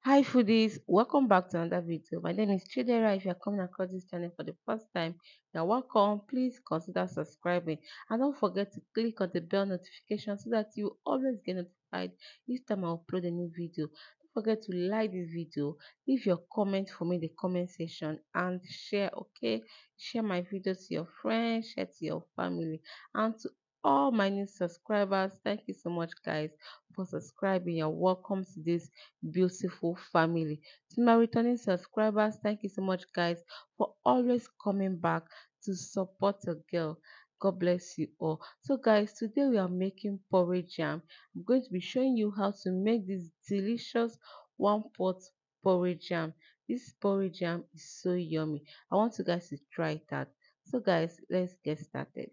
Hi foodies, welcome back to another video. My name is Chidera. If you are coming across this channel for the first time, you're welcome. Please consider subscribing and don't forget to click on the bell notification so that you always get notified each time I upload a new video. Don't forget to like this video, leave your comment for me in the comment section and share, okay? Share my videos to your friends, share to your family, and to all my new subscribers. Thank you so much guys for subscribing. You're welcome to this beautiful family. To my returning subscribers, thank you so much, guys, for always coming back to support a girl. God bless you all. So, guys, today we are making porridge jam. I'm going to be showing you how to make this delicious one pot porridge jam. This porridge jam is so yummy. I want you guys to try it out. So, guys, let's get started.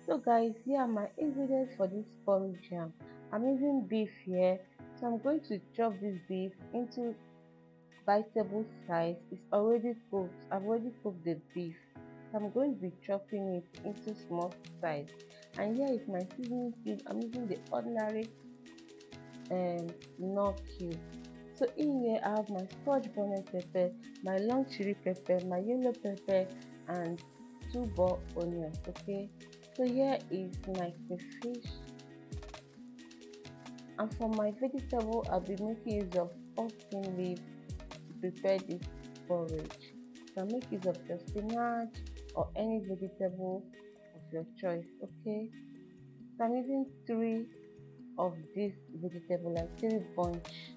So guys, here are my ingredients for this porridge jam. I'm using beef here, so I'm going to chop this beef into biteable size. It's already cooked. I've already cooked the beef, so I'm going to be chopping it into small size. And here is my seasoning cube. I'm using the ordinary nor cube. So in here I have my scotch bonnet pepper, my long chili pepper, my yellow pepper, and two ball onions. Okay, so here is my fish, and for my vegetable I'll be making use of pumpkin leaf to prepare this porridge. So make use of your spinach or any vegetable of your choice. Okay, so I'm using three of this vegetable, like three bunch.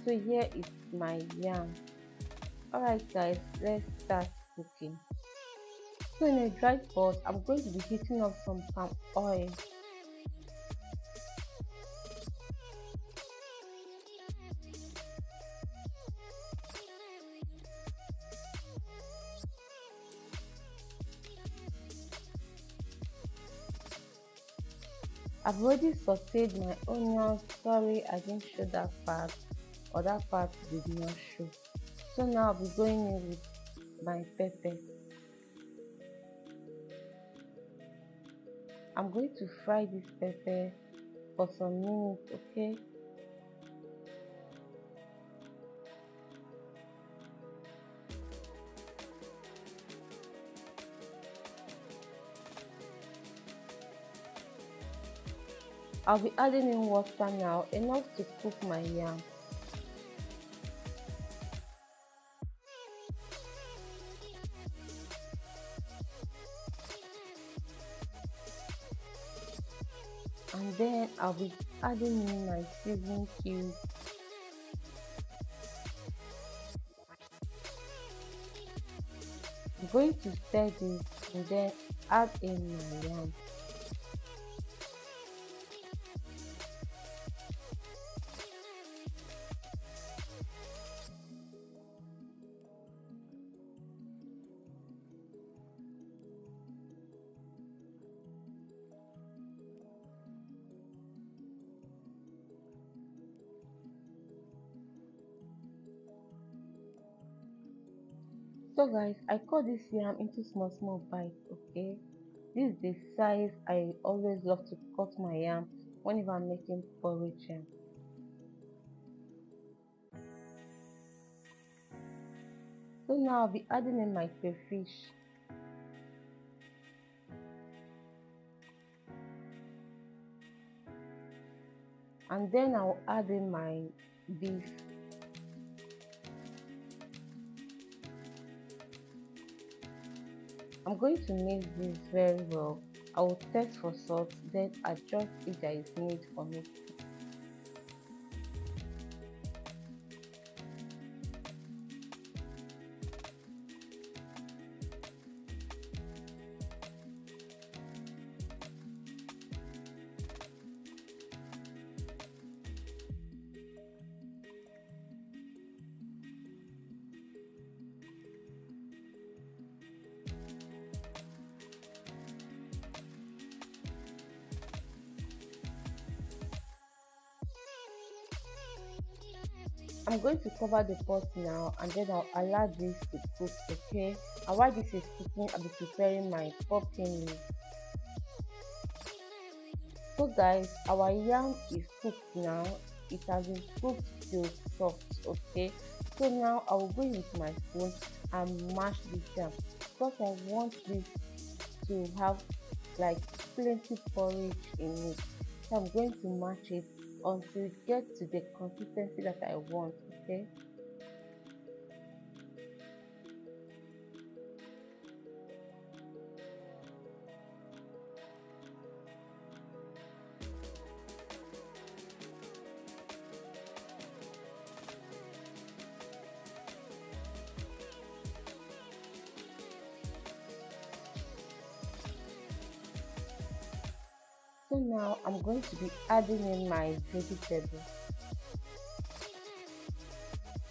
So here is my yam. Alright guys, let's start cooking. So in a dry pot, I'm going to be heating up some palm oil. I've already sauteed my onions. Sorry, I didn't show that part, or that part did not show. So now I'll be going in with my pepper. I'm going to fry this pepper for some minutes, okay? I'll be adding in water now, enough to cook my yam. And then I'll be adding in my seasoning cube. I'm going to stir this and then add in my yam. So guys, I cut this yam into small bites, okay? This is the size I always love to cut my yam whenever I'm making porridge yam. So now I'll be adding in my crayfish. And then I'll add in my beef. I'm going to mix this very well. I will test for salt, then adjust if there is need for me. I'm going to cover the pot now and then I'll allow this to cook, okay? And while this is cooking, I'll be preparing my pumpkin leaf. So guys, our yam is cooked now. It has been cooked till soft. Okay, so now I will go with my spoon and mash this yam because I want this to have like plenty porridge in it. So I'm going to mash it until it gets to the consistency that I want. Okay. So now I'm going to be adding in my vegetables.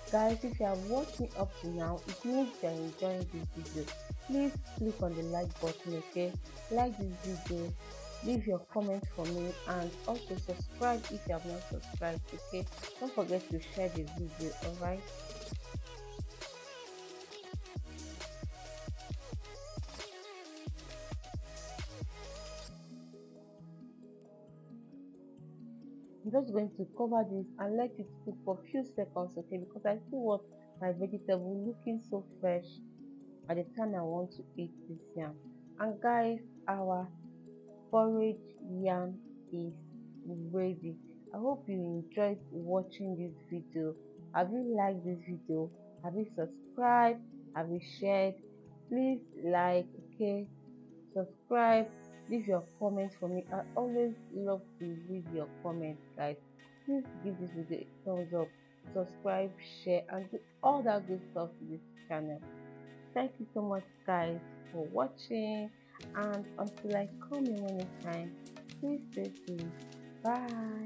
Guys, if you have watched me up to now, it means you are enjoying this video. Please click on the like button, okay? Like this video, leave your comment for me, and also subscribe if you have not subscribed, okay? Don't forget to share this video, alright? I'm just going to cover this and let it cook for a few seconds, okay? Because I still want my vegetable looking so fresh at the time I want to eat this yam. And guys, our porridge yam is ready. I hope you enjoyed watching this video. Have you liked this video? Have you subscribed? Have you shared? Please like, okay? Subscribe, leave your comments for me. I always love to read your comments, guys. Please give this video a thumbs up, subscribe, share, and do all that good stuff to this channel. Thank you so much, guys, for watching, and until I come in anytime, please stay safe. Bye.